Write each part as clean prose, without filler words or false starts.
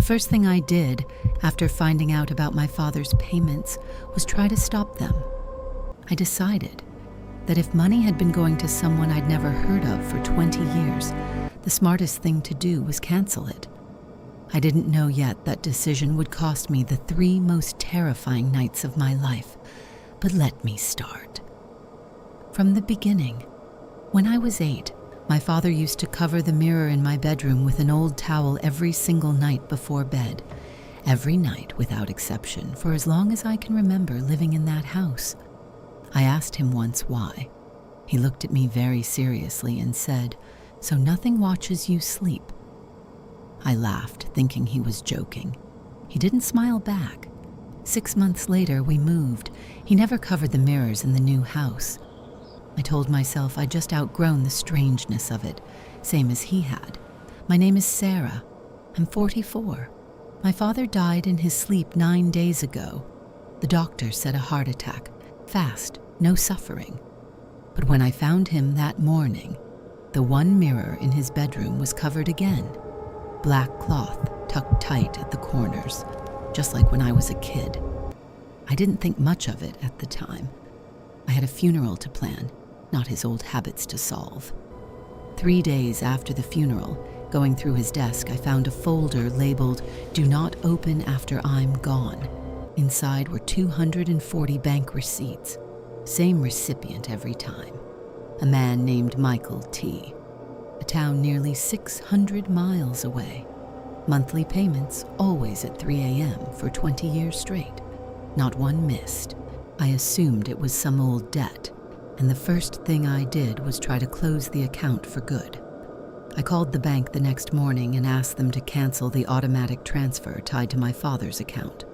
first thing I did after finding out about my father's payments was try to stop them. I decided that if money had been going to someone I'd never heard of for 20 years, the smartest thing to do was cancel it. I didn't know yet that decision would cost me the 3 most terrifying nights of my life, but let me start. From the beginning, when I was 8, my father used to cover the mirror in my bedroom with an old towel every single night before bed. Every night, without exception, for as long as I can remember living in that house. I asked him once why. He looked at me very seriously and said, "So nothing watches you sleep." I laughed, thinking he was joking. He didn't smile back. 6 months later, we moved. He never covered the mirrors in the new house. I told myself I'd just outgrown the strangeness of it, same as he had. My name is Sarah. I'm 44. My father died in his sleep 9 days ago. The doctor said a heart attack. Fast, no suffering. But when I found him that morning, the one mirror in his bedroom was covered again. Black cloth tucked tight at the corners, just like when I was a kid. I didn't think much of it at the time. I had a funeral to plan, not his old habits to solve. 3 days after the funeral, going through his desk, I found a folder labeled, "Do not open after I'm gone." Inside were 240 bank receipts, same recipient every time. A man named Michael T., a town nearly 600 miles away. Monthly payments always at 3 a.m. for 20 years straight. Not one missed. I assumed it was some old debt, and the first thing I did was try to close the account for good. I called the bank the next morning and asked them to cancel the automatic transfer tied to my father's account.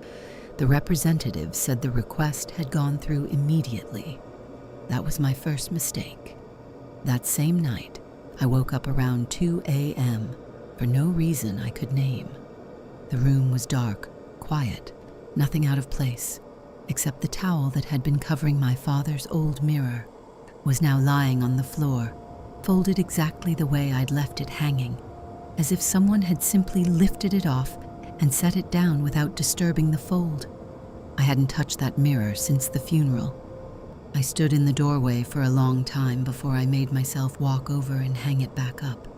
The representative said the request had gone through immediately. That was my first mistake. That same night, I woke up around 2 a.m. for no reason I could name. The room was dark, quiet, nothing out of place, except the towel that had been covering my father's old mirror was now lying on the floor, folded exactly the way I'd left it hanging, as if someone had simply lifted it off and set it down without disturbing the fold. I hadn't touched that mirror since the funeral. I stood in the doorway for a long time before I made myself walk over and hang it back up.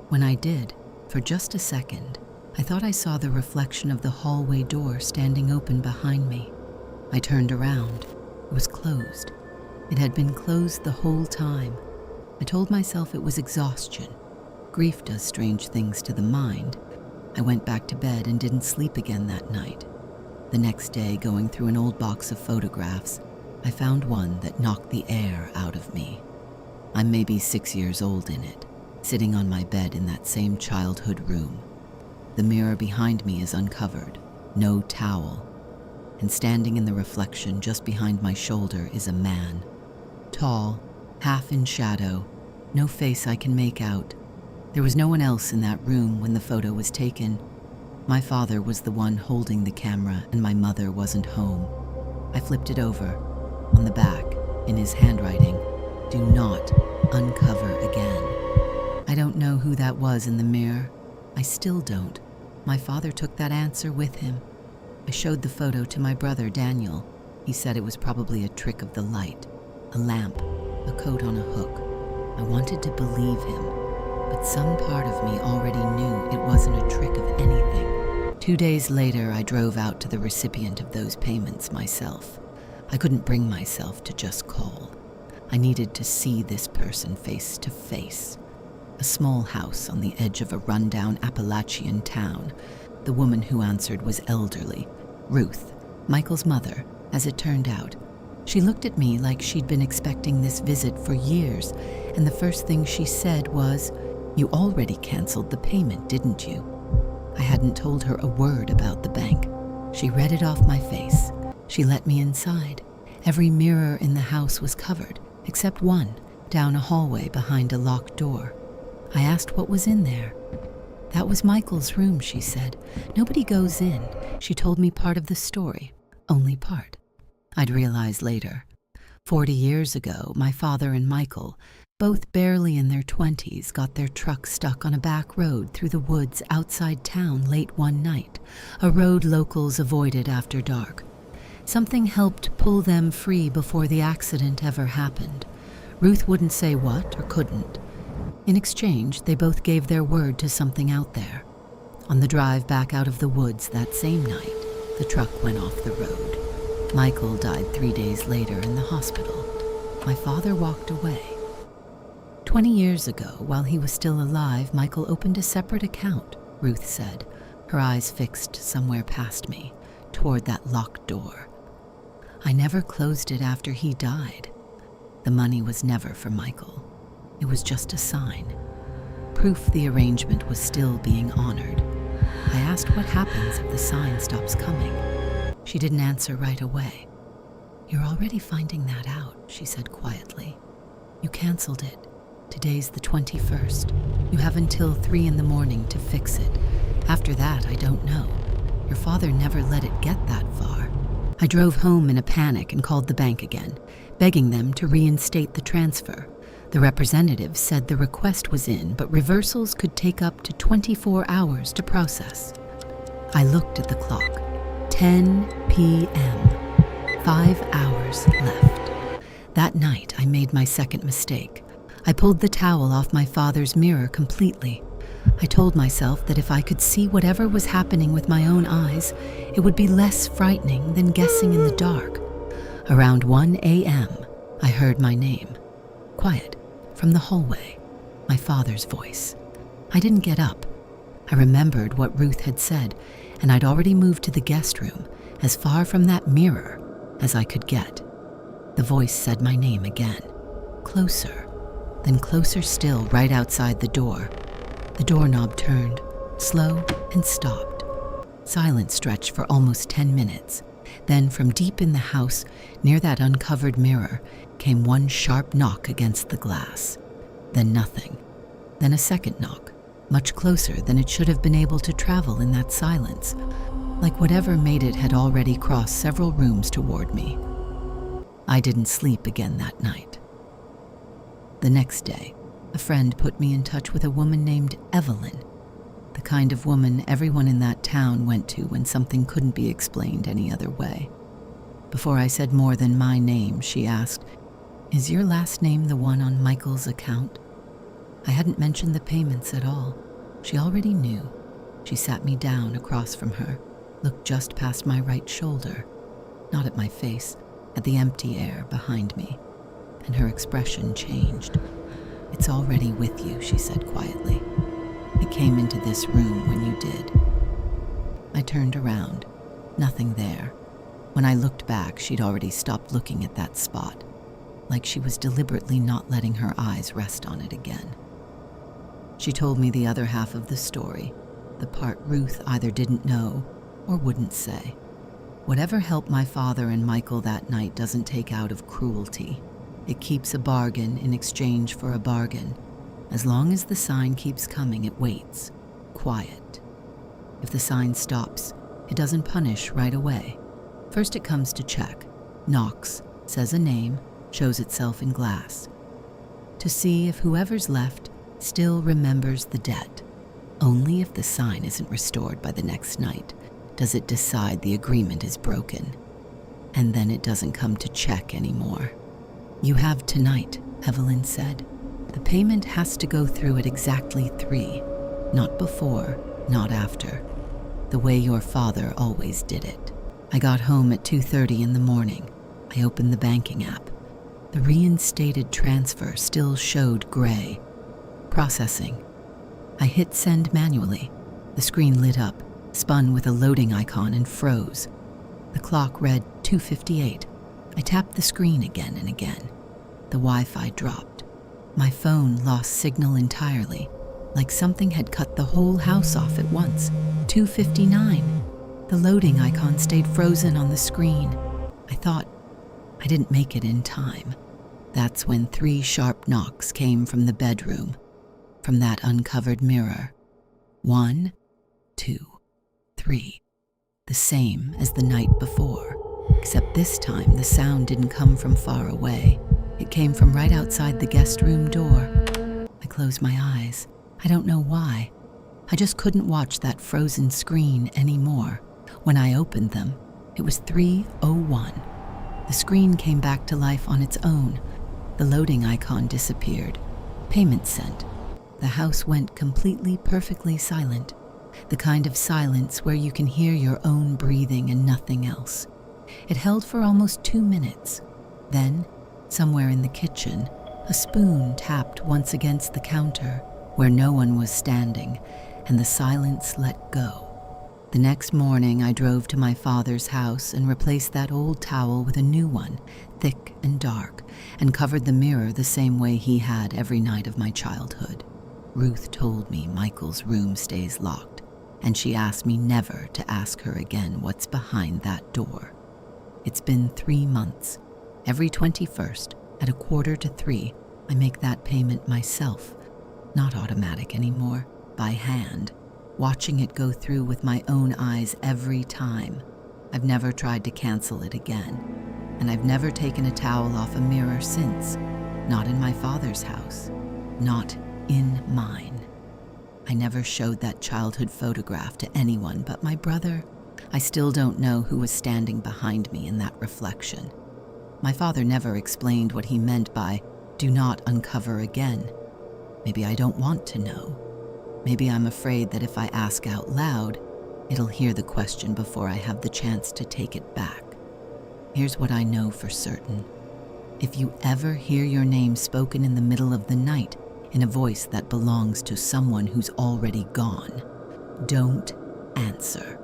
When I did, for just a second, I thought I saw the reflection of the hallway door standing open behind me. I turned around. It was closed. It had been closed the whole time. I told myself it was exhaustion. Grief does strange things to the mind. I went back to bed and didn't sleep again that night. The next day, going through an old box of photographs, I found one that knocked the air out of me. I'm maybe 6 years old in it, sitting on my bed in that same childhood room. The mirror behind me is uncovered, no towel, and standing in the reflection just behind my shoulder is a man. Tall, half in shadow, no face I can make out. There was no one else in that room when the photo was taken. My father was the one holding the camera and my mother wasn't home. I flipped it over. On the back, in his handwriting, "Do not uncover again." I don't know who that was in the mirror. I still don't. My father took that answer with him. I showed the photo to my brother Daniel. He said it was probably a trick of the light, a lamp, a coat on a hook. I wanted to believe him, but some part of me already knew it wasn't a trick of anything. 2 days later, I drove out to the recipient of those payments myself. I couldn't bring myself to just call. I needed to see this person face to face. A small house on the edge of a rundown Appalachian town. The woman who answered was elderly, Ruth, Michael's mother, as it turned out. She looked at me like she'd been expecting this visit for years, and the first thing she said was, "You already canceled the payment, didn't you?" I hadn't told her a word about the bank. She read it off my face. She let me inside. Every mirror in the house was covered, except one, down a hallway behind a locked door. I asked what was in there. "That was Michael's room," she said. "Nobody goes in." She told me part of the story, only part. I'd realize later. 40 years ago, my father and Michael, both barely in their 20s, got their truck stuck on a back road through the woods outside town late one night, a road locals avoided after dark. Something helped pull them free before the accident ever happened. Ruth wouldn't say what or couldn't. In exchange, they both gave their word to something out there. On the drive back out of the woods that same night, the truck went off the road. Michael died 3 days later in the hospital. My father walked away. 20 years ago, while he was still alive, Michael opened a separate account, Ruth said, her eyes fixed somewhere past me, toward that locked door. I never closed it after he died. The money was never for Michael. It was just a sign. Proof the arrangement was still being honored. I asked what happens if the sign stops coming. She didn't answer right away. "You're already finding that out," she said quietly. "You canceled it. Today's the 21st. You have until 3 in the morning to fix it. After that, I don't know. Your father never let it get that far." I drove home in a panic and called the bank again, begging them to reinstate the transfer. The representative said the request was in, but reversals could take up to 24 hours to process. I looked at the clock. 10 p.m. 5 hours left. That night, I made my second mistake. I pulled the towel off my father's mirror completely. I told myself that if I could see whatever was happening with my own eyes, it would be less frightening than guessing in the dark. Around 1 a.m., I heard my name. Quiet, from the hallway, my father's voice. I didn't get up. I remembered what Ruth had said, and I'd already moved to the guest room, as far from that mirror as I could get. The voice said my name again. Closer, then closer still, right outside the door. The doorknob turned, slow, and stopped. Silence stretched for almost 10 minutes. Then, from deep in the house, near that uncovered mirror, came one sharp knock against the glass. Then nothing. Then a second knock, much closer than it should have been able to travel in that silence, like whatever made it had already crossed several rooms toward me. I didn't sleep again that night. The next day, a friend put me in touch with a woman named Evelyn, the kind of woman everyone in that town went to when something couldn't be explained any other way. Before I said more than my name, she asked, "Is your last name the one on Michael's account?" I hadn't mentioned the payments at all. She already knew. She sat me down across from her, looked just past my right shoulder, not at my face, at the empty air behind me, and her expression changed. "It's already with you," she said quietly. "It came into this room when you did." I turned around. Nothing there. When I looked back, she'd already stopped looking at that spot, like she was deliberately not letting her eyes rest on it again. She told me the other half of the story, the part Ruth either didn't know or wouldn't say. Whatever helped my father and Michael that night doesn't take out of cruelty. It keeps a bargain in exchange for a bargain. As long as the sign keeps coming, it waits, quiet. If the sign stops, it doesn't punish right away. First it comes to check, knocks, says a name, shows itself in glass, to see if whoever's left still remembers the debt. Only if the sign isn't restored by the next night does it decide the agreement is broken. And then it doesn't come to check anymore. "You have tonight," Evelyn said. "The payment has to go through at exactly 3, not before, not after, the way your father always did it." I got home at 2:30 in the morning. I opened the banking app. The reinstated transfer still showed gray. Processing. I hit send manually. The screen lit up, spun with a loading icon, and froze. The clock read 2:58. I tapped the screen again and again. The Wi-Fi dropped. My phone lost signal entirely, like something had cut the whole house off at once. 2:59. The loading icon stayed frozen on the screen. I thought I didn't make it in time. That's when 3 sharp knocks came from the bedroom, from that uncovered mirror. 1, 2, 3. The same as the night before, except this time the sound didn't come from far away. It came from right outside the guest room door. I closed my eyes. I don't know why. I just couldn't watch that frozen screen anymore. When I opened them, it was 3:01. The screen came back to life on its own. The loading icon disappeared. Payment sent. The house went completely, perfectly silent. The kind of silence where you can hear your own breathing and nothing else. It held for almost 2 minutes. Then, somewhere in the kitchen, a spoon tapped once against the counter where no one was standing, and the silence let go. The next morning, I drove to my father's house and replaced that old towel with a new one, thick and dark, and covered the mirror the same way he had every night of my childhood. Ruth told me Michael's room stays locked, and she asked me never to ask her again what's behind that door. It's been 3 months. Every 21st, at 2:45, I make that payment myself. Not automatic anymore, by hand, watching it go through with my own eyes every time. I've never tried to cancel it again, and I've never taken a towel off a mirror since. Not in my father's house. Not in mine. I never showed that childhood photograph to anyone but my brother. I still don't know who was standing behind me in that reflection. My father never explained what he meant by, "Do not uncover again." Maybe I don't want to know. Maybe I'm afraid that if I ask out loud, it'll hear the question before I have the chance to take it back. Here's what I know for certain. If you ever hear your name spoken in the middle of the night in a voice that belongs to someone who's already gone, don't answer.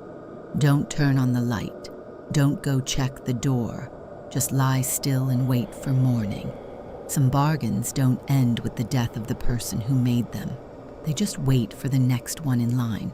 Don't turn on the light. Don't go check the door. Just lie still and wait for morning. Some bargains don't end with the death of the person who made them. They just wait for the next one in line.